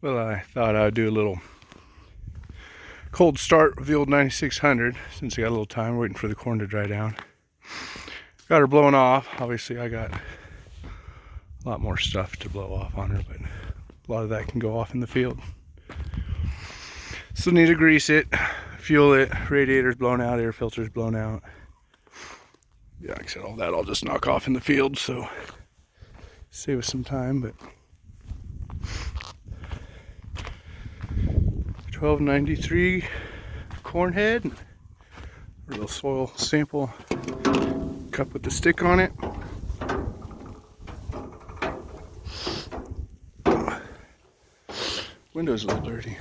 Well, I thought I'd do a little cold start of the old 9600 since I got a little time waiting for the corn to dry down. Got her blowing off. Obviously, I got a lot more stuff to blow off on her, but a lot of that can go off in the field. Still need to grease it, fuel it, radiator's blown out, air filter's blown out. Yeah, like I said, all that I'll just knock off in the field, so save us some time. But 1293 corn head, a little soil sample cup with the stick on it. Window's a little dirty.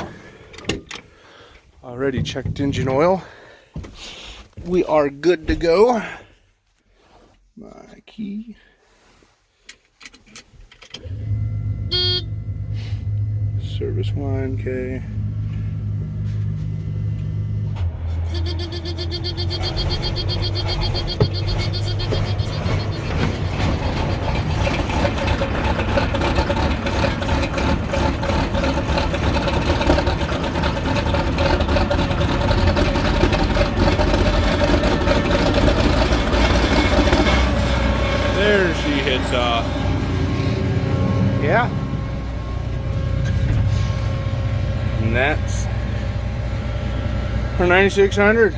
Already checked engine oil. We are good to go. My key. Service line, okay. There she hits off. Yeah. And that's her 9600.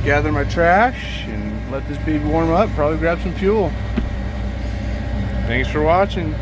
Gather my trash and let this baby warm up. Probably grab some fuel. Thanks for watching.